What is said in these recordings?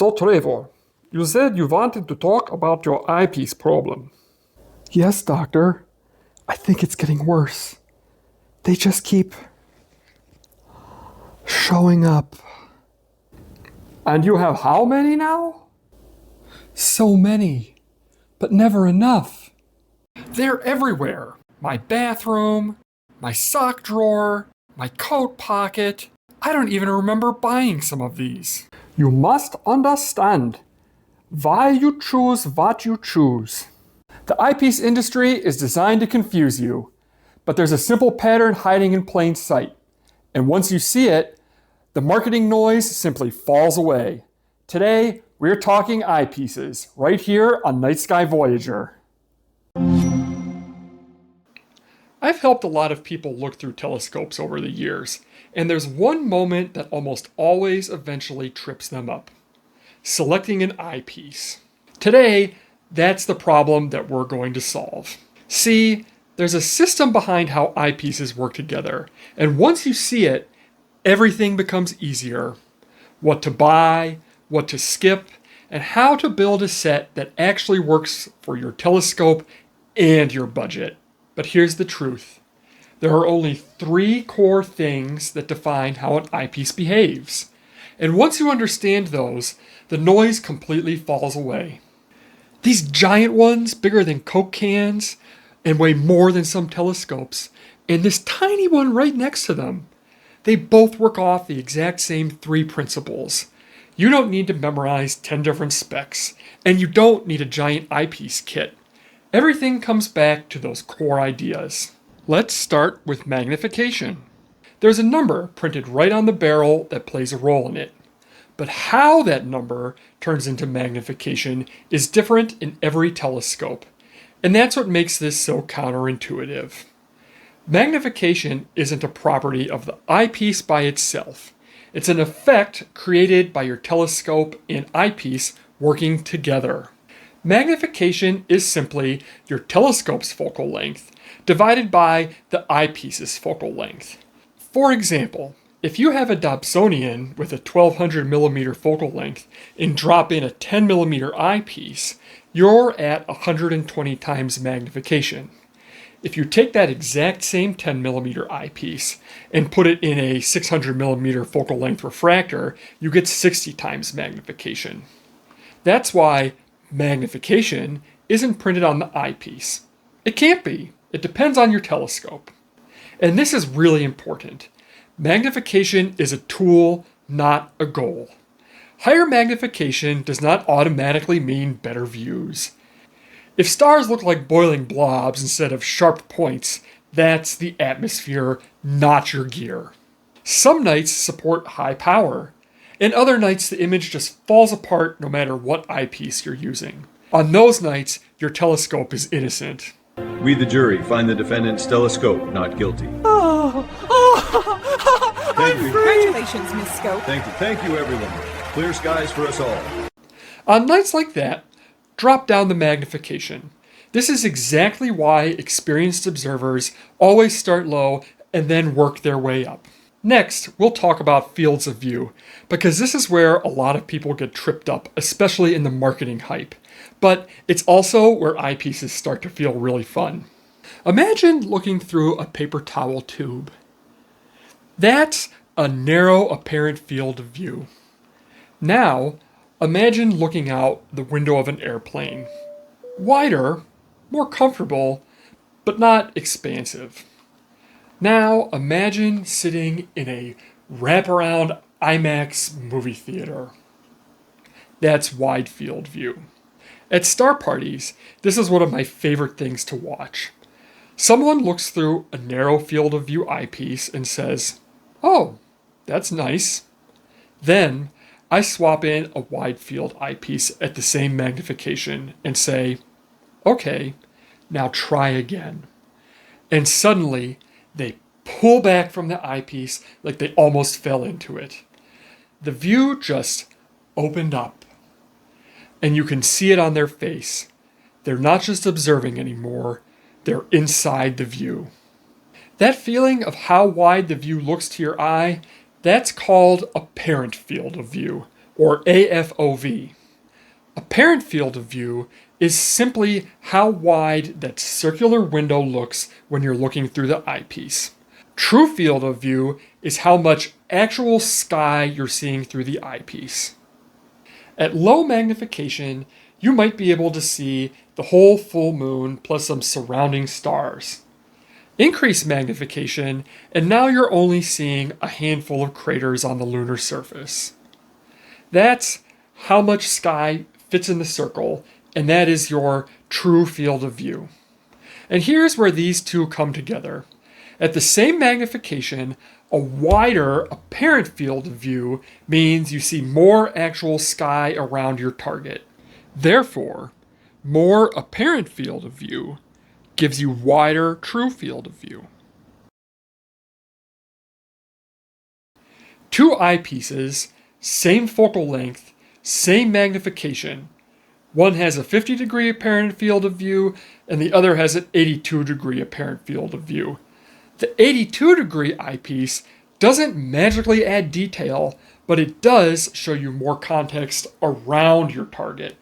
So, Trevor, you said you wanted to talk about your eyepiece problem. Yes, doctor. I think it's getting worse. They just keep showing up. And you have how many now? So many, but never enough. They're everywhere. My bathroom, my sock drawer, my coat pocket. I don't even remember buying some of these. You must understand why you choose what you choose. The eyepiece industry is designed to confuse you, but there's a simple pattern hiding in plain sight. And once you see it, the marketing noise simply falls away. Today, we're talking eyepieces, right here on Night Sky Voyager. I've helped a lot of people look through telescopes over the years, and there's one moment that almost always eventually trips them up: selecting an eyepiece. Today, that's the problem that we're going to solve. See, there's a system behind how eyepieces work together, and once you see it, everything becomes easier. What to buy, what to skip, and how to build a set that actually works for your telescope and your budget. But here's the truth. There are only 3 core things that define how an eyepiece behaves. And once you understand those, the noise completely falls away. These giant ones, bigger than Coke cans, and weigh more than some telescopes, and this tiny one right next to them, they both work off the exact same 3 principles. You don't need to memorize 10 different specs, and you don't need a giant eyepiece kit. Everything comes back to those core ideas. Let's start with magnification. There's a number printed right on the barrel that plays a role in it. But how that number turns into magnification is different in every telescope. And that's what makes this so counterintuitive. Magnification isn't a property of the eyepiece by itself. It's an effect created by your telescope and eyepiece working together. Magnification is simply your telescope's focal length divided by the eyepiece's focal length. For example, if you have a Dobsonian with a 1200 millimeter focal length and drop in a 10 millimeter eyepiece, you're at 120 times magnification. If you take that exact same 10 millimeter eyepiece and put it in a 600 millimeter focal length refractor, you get 60 times magnification. That's why magnification isn't printed on the eyepiece. It can't be. It depends on your telescope. And this is really important. Magnification is a tool, not a goal. Higher magnification does not automatically mean better views. If stars look like boiling blobs instead of sharp points, that's the atmosphere, not your gear. Some nights support high power, and other nights the image just falls apart no matter what eyepiece you're using. On those nights, your telescope is innocent. We, the jury, find the defendant's telescope not guilty. Thank you. Congratulations, Miss Scope. Thank you, everyone. Clear skies for us all. On nights like that, drop down the magnification. This is exactly why experienced observers always start low and then work their way up. Next, we'll talk about fields of view, because this is where a lot of people get tripped up, especially in the marketing hype. But it's also where eyepieces start to feel really fun. Imagine looking through a paper towel tube. That's a narrow apparent field of view. Now, imagine looking out the window of an airplane. Wider, more comfortable, but not expansive. Now, imagine sitting in a wraparound IMAX movie theater. That's wide field view. At star parties, this is one of my favorite things to watch. Someone looks through a narrow field of view eyepiece and says, "Oh, that's nice." Then, I swap in a wide field eyepiece at the same magnification and say, "Okay, now try again." And suddenly, they pull back from the eyepiece like they almost fell into it. The view just opened up. And you can see it on their face. They're not just observing anymore, they're inside the view. That feeling of how wide the view looks to your eye, that's called apparent field of view, or AFOV. Apparent field of view is simply how wide that circular window looks when you're looking through the eyepiece. True field of view is how much actual sky you're seeing through the eyepiece. At low magnification, you might be able to see the whole full moon plus some surrounding stars. Increase magnification, and now you're only seeing a handful of craters on the lunar surface. That's how much sky fits in the circle, and that is your true field of view. And here's where these two come together. At the same magnification, a wider apparent field of view means you see more actual sky around your target. Therefore, more apparent field of view gives you wider true field of view. Two eyepieces, same focal length, same magnification. One has a 50-degree apparent field of view, and the other has an 82-degree apparent field of view. The 82-degree eyepiece doesn't magically add detail, but it does show you more context around your target.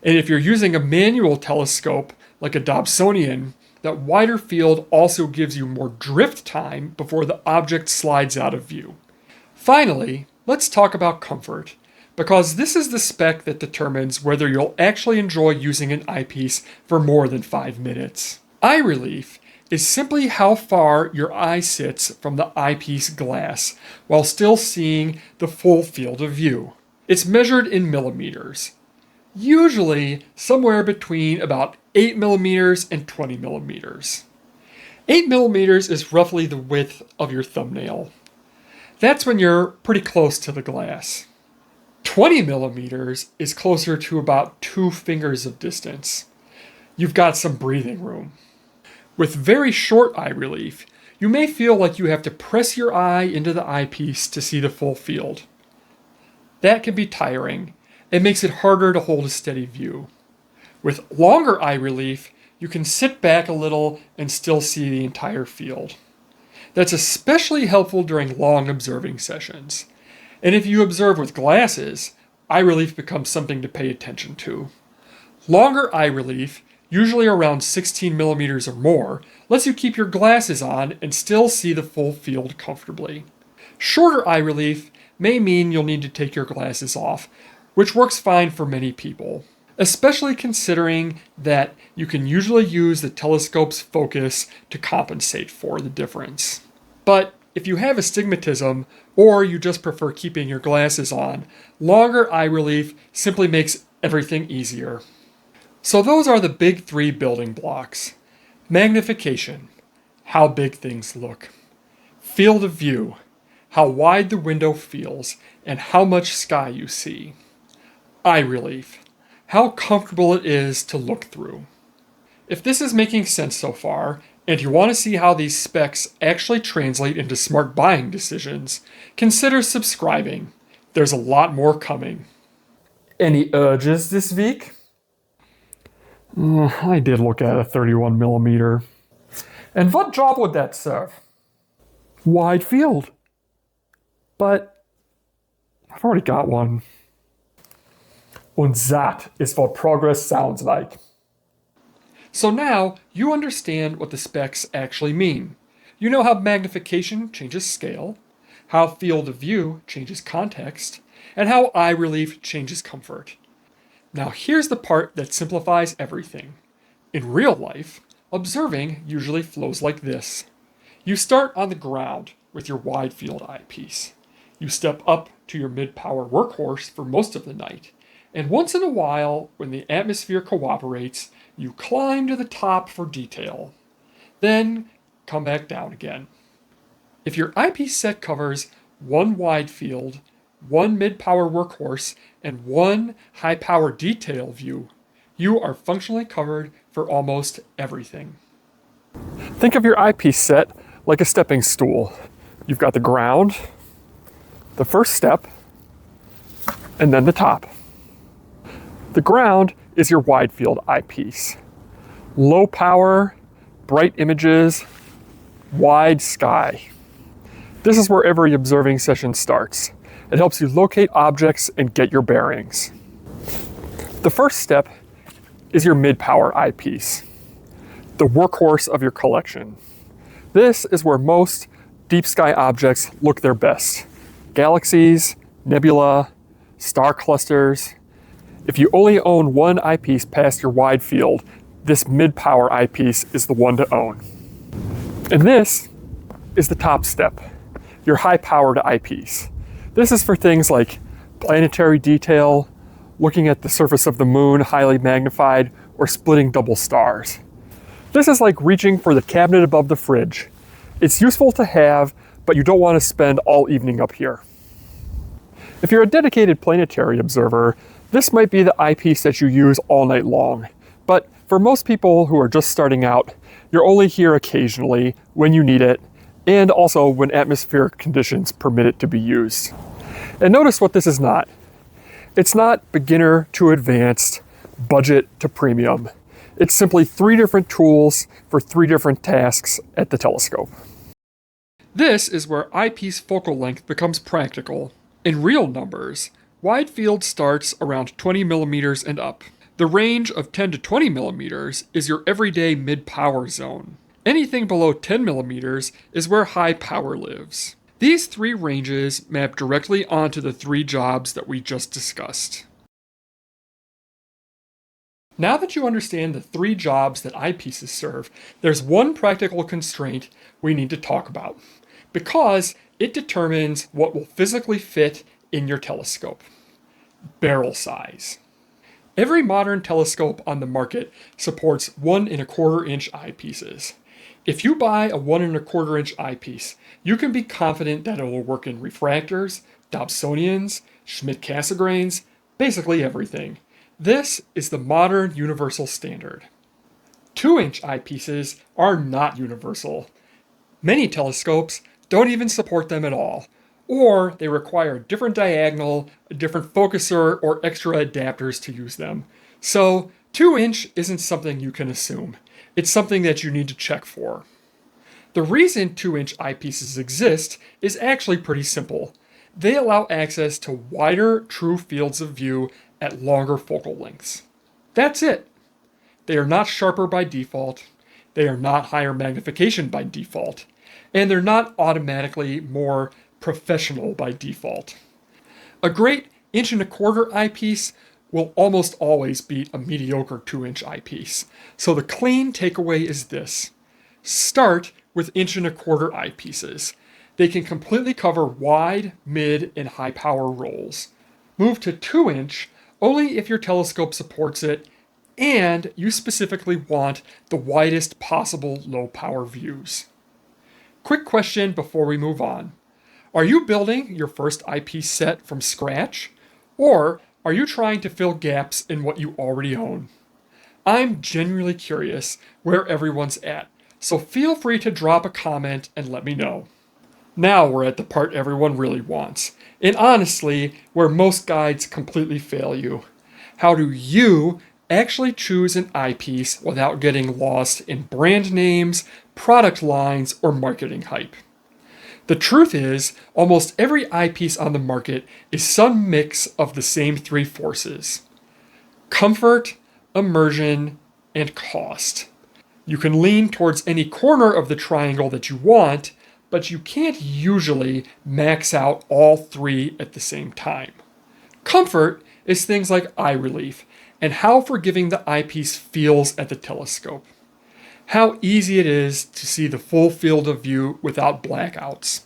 And if you're using a manual telescope, like a Dobsonian, that wider field also gives you more drift time before the object slides out of view. Finally, let's talk about comfort, because this is the spec that determines whether you'll actually enjoy using an eyepiece for more than 5 minutes. Eye relief is simply how far your eye sits from the eyepiece glass while still seeing the full field of view. It's measured in millimeters, usually somewhere between about 8 millimeters and 20 millimeters. 8 millimeters is roughly the width of your thumbnail. That's when you're pretty close to the glass. 20 millimeters is closer to about 2 fingers of distance. You've got some breathing room. With very short eye relief, you may feel like you have to press your eye into the eyepiece to see the full field. That can be tiring and makes it harder to hold a steady view. With longer eye relief, you can sit back a little and still see the entire field. That's especially helpful during long observing sessions. And if you observe with glasses, eye relief becomes something to pay attention to. Longer eye relief, usually around 16 millimeters or more, lets you keep your glasses on and still see the full field comfortably. Shorter eye relief may mean you'll need to take your glasses off, which works fine for many people, especially considering that you can usually use the telescope's focus to compensate for the difference. But if you have astigmatism, or you just prefer keeping your glasses on, longer eye relief simply makes everything easier. So those are the big 3 building blocks. Magnification, how big things look. Field of view, how wide the window feels and how much sky you see. Eye relief, how comfortable it is to look through. If this is making sense so far, and you want to see how these specs actually translate into smart buying decisions, consider subscribing. There's a lot more coming. Any urges this week? I did look at a 31 millimeter. And what job would that serve? Wide field. But I've already got one. And that is what progress sounds like. So now you understand what the specs actually mean. You know how magnification changes scale, how field of view changes context, and how eye relief changes comfort. Now here's the part that simplifies everything. In real life, observing usually flows like this. You start on the ground with your wide field eyepiece. You step up to your mid-power workhorse for most of the night. And once in a while, when the atmosphere cooperates, you climb to the top for detail. Then come back down again. If your eyepiece set covers one wide field, one mid-power workhorse, and one high-power detail view, you are functionally covered for almost everything. Think of your eyepiece set like a stepping stool. You've got the ground, the first step, and then the top. The ground is your wide field eyepiece. Low power, bright images, wide sky. This is where every observing session starts. It helps you locate objects and get your bearings. The first step is your mid-power eyepiece, the workhorse of your collection. This is where most deep sky objects look their best. Galaxies, nebula, star clusters. If you only own one eyepiece past your wide field, this mid-power eyepiece is the one to own. And this is the top step, your high-powered eyepiece. This is for things like planetary detail, looking at the surface of the moon highly magnified, or splitting double stars. This is like reaching for the cabinet above the fridge. It's useful to have, but you don't want to spend all evening up here. If you're a dedicated planetary observer, this might be the eyepiece that you use all night long. But for most people who are just starting out, you're only here occasionally when you need it, and also when atmospheric conditions permit it to be used. And notice what this is not. It's not beginner to advanced, budget to premium. It's simply 3 different tools for 3 different tasks at the telescope. This is where eyepiece focal length becomes practical. In real numbers, wide field starts around 20 millimeters and up. The range of 10 to 20 millimeters is your everyday mid-power zone. Anything below 10 millimeters is where high power lives. These 3 ranges map directly onto the 3 jobs that we just discussed. Now that you understand the 3 jobs that eyepieces serve, there's one practical constraint we need to talk about, because it determines what will physically fit in your telescope. Barrel size. Every modern telescope on the market supports 1 1/4 inch eyepieces. If you buy a 1 1/4 inch eyepiece, you can be confident that it will work in refractors, Dobsonians, Schmidt-Cassegrains, basically everything. This is the modern universal standard. 2-inch eyepieces are not universal. Many telescopes don't even support them at all, or they require a different diagonal, a different focuser, or extra adapters to use them. So 2-inch isn't something you can assume. It's something that you need to check for. The reason 2-inch eyepieces exist is actually pretty simple. They allow access to wider true fields of view at longer focal lengths. That's it. They are not sharper by default, they are not higher magnification by default, and they're not automatically more professional by default. A great 1 1/4 eyepiece will almost always beat a mediocre 2-inch eyepiece. So the clean takeaway is this. Start with 1 1/4 eyepieces. They can completely cover wide, mid, and high power roles. Move to 2-inch only if your telescope supports it and you specifically want the widest possible low power views. Quick question before we move on. Are you building your first eyepiece set from scratch, or are you trying to fill gaps in what you already own? I'm genuinely curious where everyone's at, so feel free to drop a comment and let me know. Now we're at the part everyone really wants, and honestly, where most guides completely fail you. How do you actually choose an eyepiece without getting lost in brand names, product lines, or marketing hype? The truth is, almost every eyepiece on the market is some mix of the same 3 forces: comfort, immersion, and cost. You can lean towards any corner of the triangle that you want, but you can't usually max out all 3 at the same time. Comfort is things like eye relief and how forgiving the eyepiece feels at the telescope. How easy it is to see the full field of view without blackouts.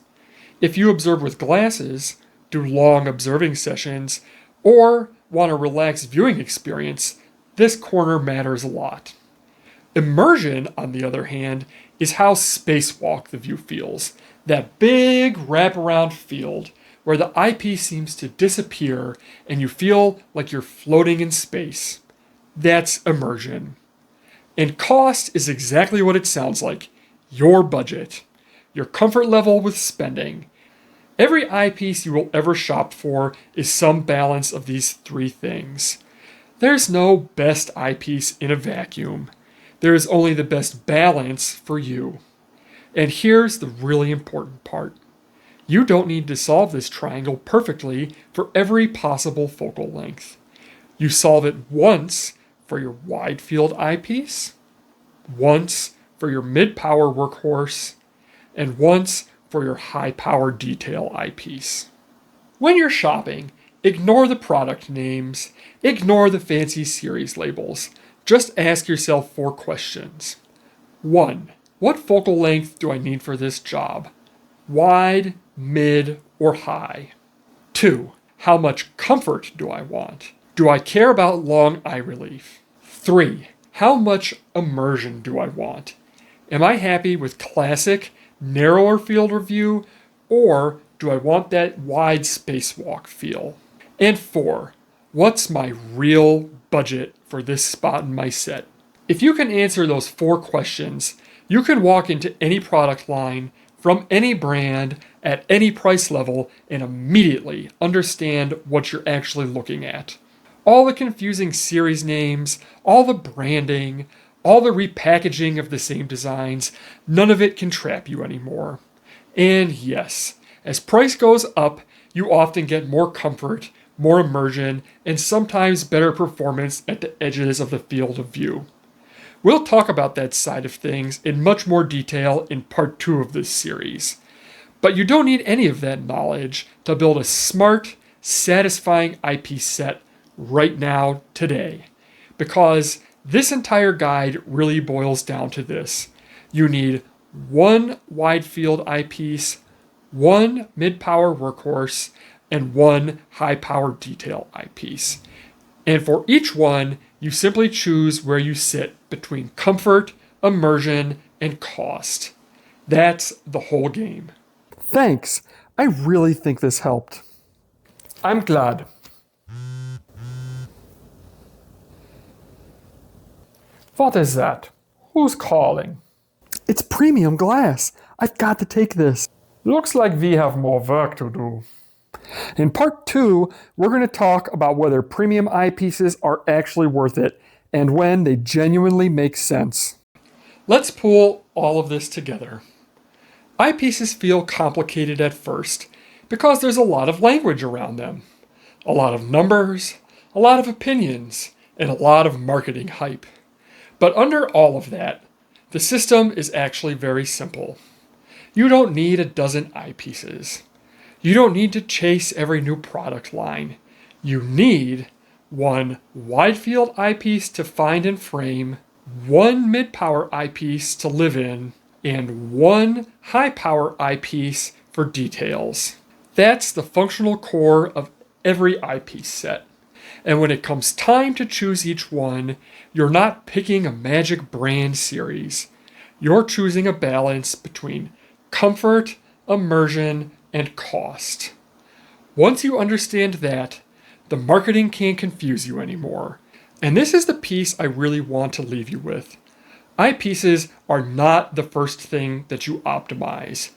If you observe with glasses, do long observing sessions, or want a relaxed viewing experience, this corner matters a lot. Immersion, on the other hand, is how spacewalk the view feels. That big wraparound field where the eyepiece seems to disappear and you feel like you're floating in space. That's immersion. And cost is exactly what it sounds like. Your budget. Your comfort level with spending. Every eyepiece you will ever shop for is some balance of these 3 things. There's no best eyepiece in a vacuum. There is only the best balance for you. And here's the really important part. You don't need to solve this triangle perfectly for every possible focal length. You solve it once for your wide field eyepiece, once for your mid-power workhorse, and once for your high-power detail eyepiece. When you're shopping, ignore the product names, ignore the fancy series labels. Just ask yourself 4 questions. 1. What focal length do I need for this job? Wide, mid, or high? 2. How much comfort do I want? Do I care about long eye relief? 3. How much immersion do I want? Am I happy with classic, narrower field of view, or do I want that wide spacewalk feel? And 4. What's my real budget for this spot in my set? If you can answer those 4 questions, you can walk into any product line from any brand at any price level and immediately understand what you're actually looking at. All the confusing series names, all the branding, all the repackaging of the same designs, none of it can trap you anymore. And yes, as price goes up, you often get more comfort, more immersion, and sometimes better performance at the edges of the field of view. We'll talk about that side of things in much more detail in part 2 of this series. But you don't need any of that knowledge to build a smart, satisfying eyepiece set right now, today. Because this entire guide really boils down to this. You need 1 wide field eyepiece, 1 mid-power workhorse, and 1 high-power detail eyepiece. And for each one, you simply choose where you sit between comfort, immersion, and cost. That's the whole game. Thanks. I really think this helped. I'm glad. What is that? Who's calling? It's premium glass. I've got to take this. Looks like we have more work to do. In part 2, we're going to talk about whether premium eyepieces are actually worth it and when they genuinely make sense. Let's pull all of this together. Eyepieces feel complicated at first because there's a lot of language around them, a lot of numbers, a lot of opinions, and a lot of marketing hype. But under all of that, the system is actually very simple. You don't need a dozen eyepieces. You don't need to chase every new product line. You need 1 wide field eyepiece to find and frame, 1 mid-power eyepiece to live in, and 1 high-power eyepiece for details. That's the functional core of every eyepiece set. And when it comes time to choose each one, you're not picking a magic brand series. You're choosing a balance between comfort, immersion, and cost. Once you understand that, the marketing can't confuse you anymore. And this is the piece I really want to leave you with. Eyepieces are not the first thing that you optimize.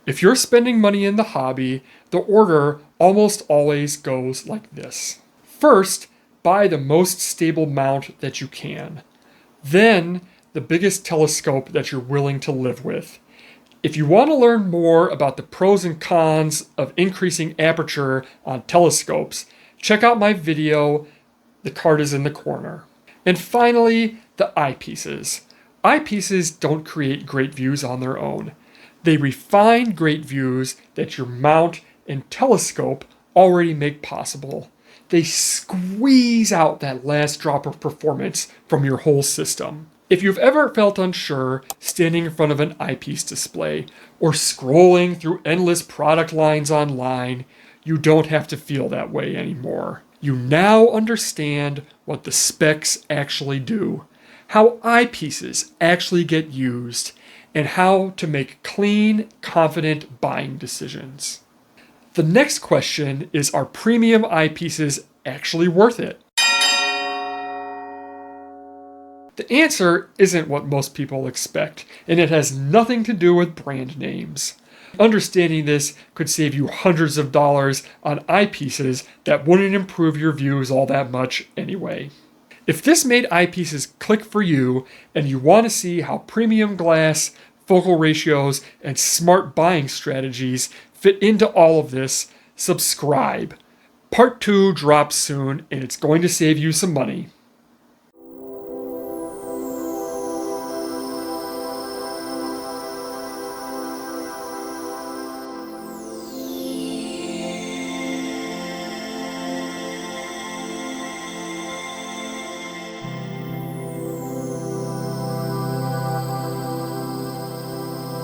If you're spending money in the hobby, the order almost always goes like this. First, buy the most stable mount that you can. Then, the biggest telescope that you're willing to live with. If you want to learn more about the pros and cons of increasing aperture on telescopes, check out my video, the card is in the corner. And finally, the eyepieces. Eyepieces don't create great views on their own. They refine great views that your mount and telescope already make possible. They squeeze out that last drop of performance from your whole system. If you've ever felt unsure standing in front of an eyepiece display or scrolling through endless product lines online, you don't have to feel that way anymore. You now understand what the specs actually do, how eyepieces actually get used, and how to make clean, confident buying decisions. The next question is, are premium eyepieces actually worth it? The answer isn't what most people expect, and it has nothing to do with brand names. Understanding this could save you hundreds of dollars on eyepieces that wouldn't improve your views all that much anyway. If this made eyepieces click for you, and you want to see how premium glass, focal ratios, and smart buying strategies fit into all of this, subscribe. Part 2 drops soon, and it's going to save you some money.